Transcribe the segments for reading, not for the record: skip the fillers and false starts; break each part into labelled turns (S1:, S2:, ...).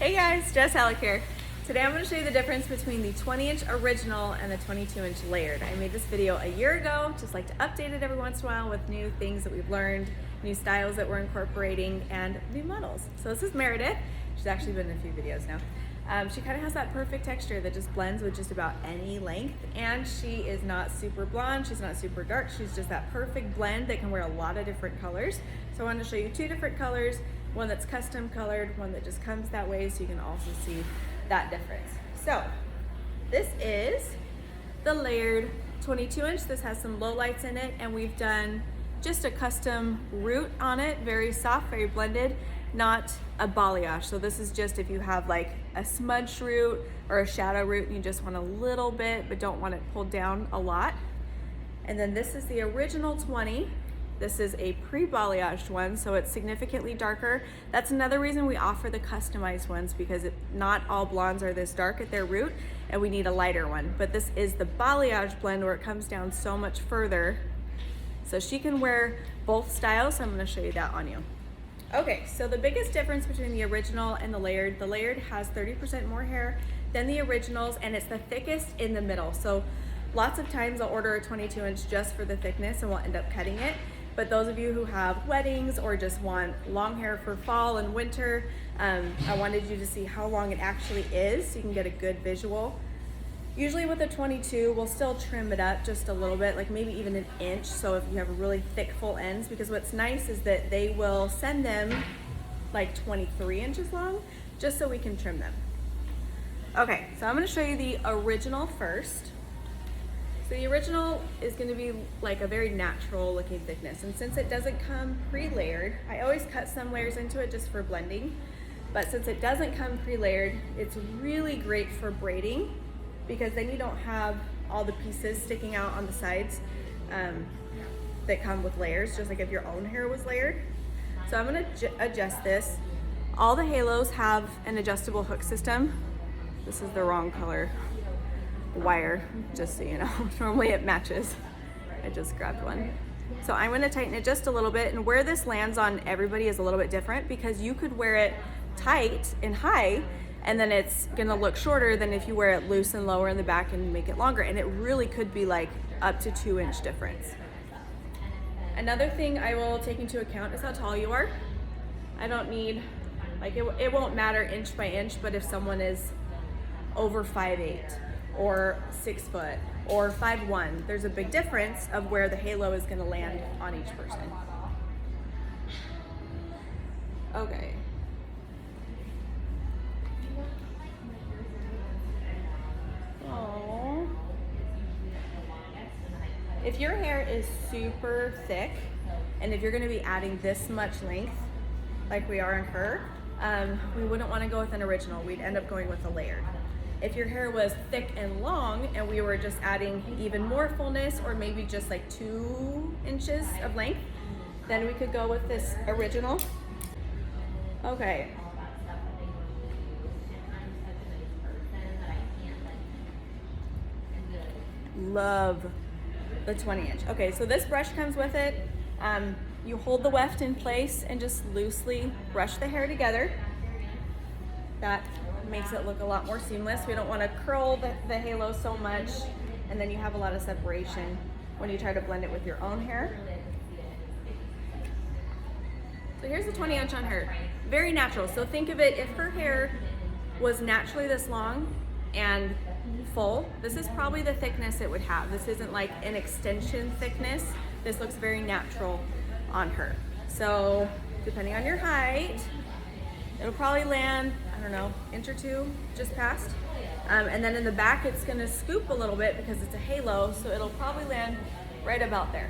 S1: Hey guys, Jess Hallock here. Today I'm going to show you the difference between the 20-inch original and the 22-inch layered. I made this video a year ago, just like to update it every once in a while with new things that we've learned, new styles that we're incorporating, and new models. So this is Meredith. She's actually been in a few videos now. She kind of has that perfect texture that just blends with just about any length, and she is not super blonde, she's not super dark, she's just that perfect blend that can wear a lot of different colors. So I wanted to show you two different colors, one that's custom colored, one that just comes that way, so you can also see that difference. So this is the layered 22-inch. This has some low lights in it, and we've done just a custom root on it, very soft, very blended, not a balayage. So this is just if you have like a smudged root or a shadow root and you just want a little bit but don't want it pulled down a lot. And then this is the original 20. This is a pre-balayaged one, so it's significantly darker. That's another reason we offer the customized ones, because not all blondes are this dark at their root and we need a lighter one. But this is the balayage blend where it comes down so much further. So she can wear both styles, so I'm gonna show you that on you. Okay, so the biggest difference between the original and the layered has 30% more hair than the originals, and it's the thickest in the middle. So lots of times I'll order a 22-inch just for the thickness and we'll end up cutting it. But those of you who have weddings or just want long hair for fall and winter, I wanted you to see how long it actually is so you can get a good visual. Usually with a 22, we'll still trim it up just a little bit, like maybe even an inch, so if you have really thick full ends, because what's nice is that they will send them like 23 inches long, just so we can trim them. Okay, so I'm gonna show you the original first. So the original is gonna be like a very natural looking thickness, and since it doesn't come pre-layered, I always cut some layers into it just for blending, but since it doesn't come pre-layered, it's really great for braiding, because then you don't have all the pieces sticking out on the sides that come with layers, just like if your own hair was layered. So I'm gonna adjust this. All the halos have an adjustable hook system. This is the wrong color wire, just so you know. Normally it matches. I just grabbed one. So I'm gonna tighten it just a little bit, and where this lands on everybody is a little bit different, because you could wear it tight and high, and then it's gonna look shorter than if you wear it loose and lower in the back and make it longer, and it really could be like up to 2-inch difference. Another thing I will take into account is how tall you are. I don't need, like it won't matter inch by inch, but if someone is over 5'8" or 6 foot or 5'1", there's a big difference of where the halo is gonna land on each person. Okay. If your hair is super thick, and if you're gonna be adding this much length, like we are in her, we wouldn't wanna go with an original. We'd end up going with a layered. If your hair was thick and long, and we were just adding even more fullness, or maybe just like 2 inches of length, then we could go with this original. Okay. Love the 20-inch. Okay, so this brush comes with it. You hold the weft in place and just loosely brush the hair together. That makes it look a lot more seamless. We don't want to curl the halo so much, and then you have a lot of separation when you try to blend it with your own hair. So here's the 20-inch on her. Very natural. So think of it, if her hair was naturally this long and full, this is probably the thickness it would have. This isn't like an extension thickness. This looks very natural on her. So depending on your height, it'll probably land, I don't know, inch or two just past. And then in the back, it's gonna scoop a little bit because it's a halo, so it'll probably land right about there.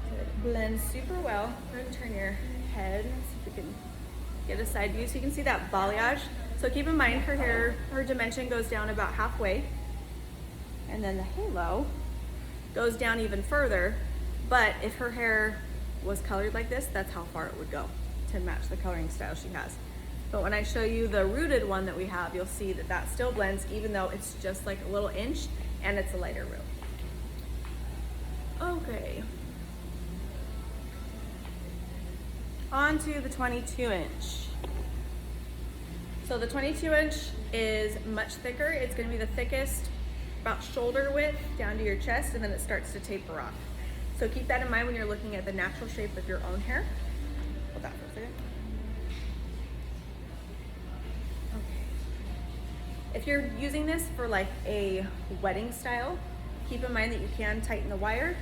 S1: So it blends super well. Go ahead and turn your head, see if we can get a side view so you can see that balayage. So keep in mind, her hair, her dimension goes down about halfway, and then the halo goes down even further. But if her hair was colored like this, that's how far it would go to match the coloring style she has. But when I show you the rooted one that we have, you'll see that that still blends, even though it's just like a little inch and it's a lighter root. Okay. On to the 22-inch. So the 22-inch is much thicker. It's going to be the thickest, about shoulder width down to your chest, and then it starts to taper off. So keep that in mind when you're looking at the natural shape of your own hair. Hold that for a second. Okay. If you're using this for like a wedding style, keep in mind that you can tighten the wire.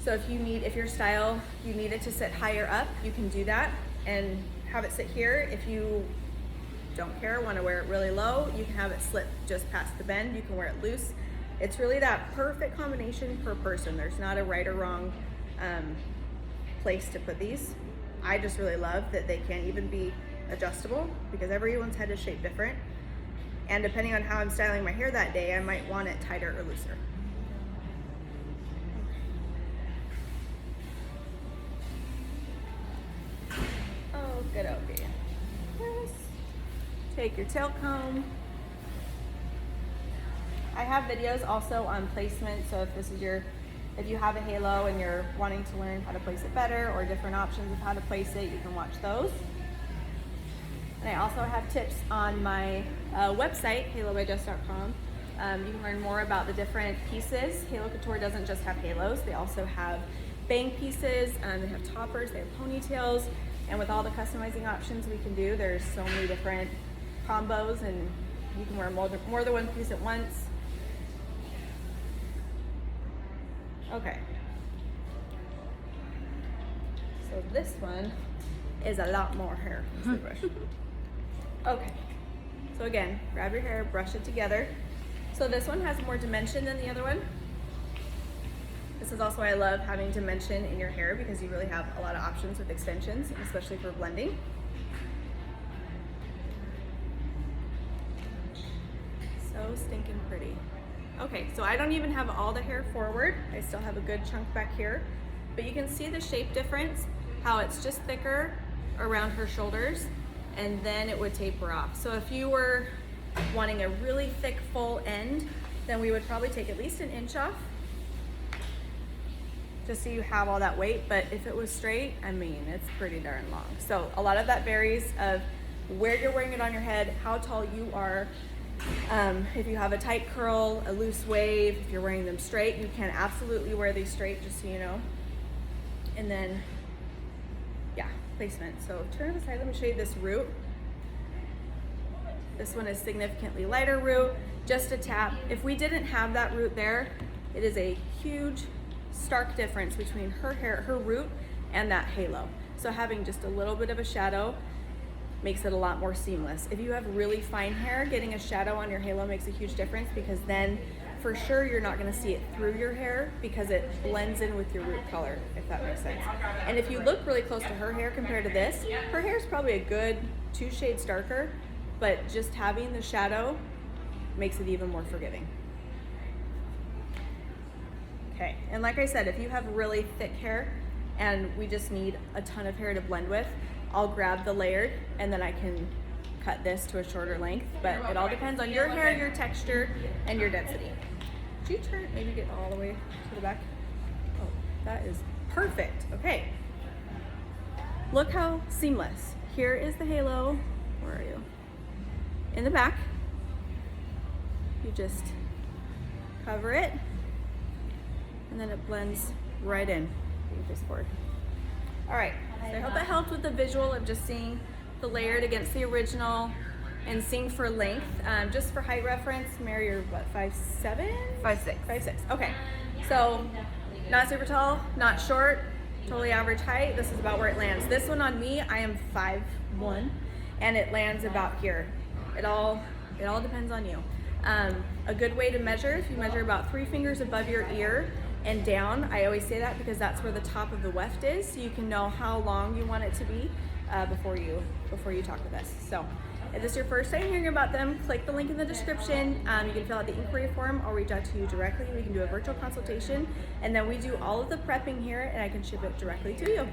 S1: So if your style, you need it to sit higher up, you can do that and have it sit here. If you don't care, want to wear it really low, you can have it slip just past the bend. You can wear it loose. It's really that perfect combination per person. There's not a right or wrong place to put these. I just really love that they can even be adjustable because everyone's head is shaped different. And depending on how I'm styling my hair that day, I might want it tighter or looser. Oh, good, okay. Yes. Take your tail comb. I have videos also on placement, so if you have a halo and you're wanting to learn how to place it better or different options of how to place it, you can watch those. And I also have tips on my website, halobydjess.com. You can learn more about the different pieces. Halo Couture doesn't just have halos, they also have bang pieces, they have toppers, they have ponytails, and with all the customizing options we can do, there's so many different combos, and you can wear more than one piece at once. Okay. So this one is a lot more hair. Okay. So again, grab your hair, brush it together. So this one has more dimension than the other one. This is also why I love having dimension in your hair because you really have a lot of options with extensions, especially for blending. So stinking pretty. Okay, so I don't even have all the hair forward. I still have a good chunk back here, but you can see the shape difference, how it's just thicker around her shoulders, and then it would taper off. So if you were wanting a really thick full end, then we would probably take at least an inch off, just so you have all that weight. But if it was straight, I mean, it's pretty darn long. So a lot of that varies of where you're wearing it on your head, how tall you are. If you have a tight curl, a loose wave, if you're wearing them straight, you can absolutely wear these straight, just so you know. And then, yeah, placement. So turn to the side, let me show you this root. This one is significantly lighter root, just a tap. If we didn't have that root there, it is a huge, stark difference between her hair, her root, and that halo. So having just a little bit of a shadow makes it a lot more seamless. If you have really fine hair, getting a shadow on your halo makes a huge difference, because then for sure you're not gonna see it through your hair because it blends in with your root color, if that makes sense. And if you look really close to her hair compared to this, her hair is probably a good 2 shades darker, but just having the shadow makes it even more forgiving. Okay, and like I said, if you have really thick hair and we just need a ton of hair to blend with, I'll grab the layered and then I can cut this to a shorter length, but it all depends on your hair, your texture, and your density. Did you turn, maybe get all the way to the back? Oh, that is perfect. Okay. Look how seamless. Here is the halo. Where are you? In the back. You just cover it and then it blends right in. Move this forward. All right, so I hope that helped with the visual of just seeing the layered against the original and seeing for length. Just for height reference, Mary, you're what, 5'7"?
S2: 5'6".
S1: 5'6", okay. So not super tall, not short, totally average height. This is about where it lands. This one on me, I am 5'1", and it lands about here. It all depends on you. A good way to measure, if you measure about 3 fingers above your ear and down, I always say that because that's where the top of the weft is, so you can know how long you want it to be before you talk with us. So if this is your first time hearing about them, click the link in the description. You can fill out the inquiry form. I'll reach out to you directly. We can do a virtual consultation, and then we do all of the prepping here, and I can ship it directly to you.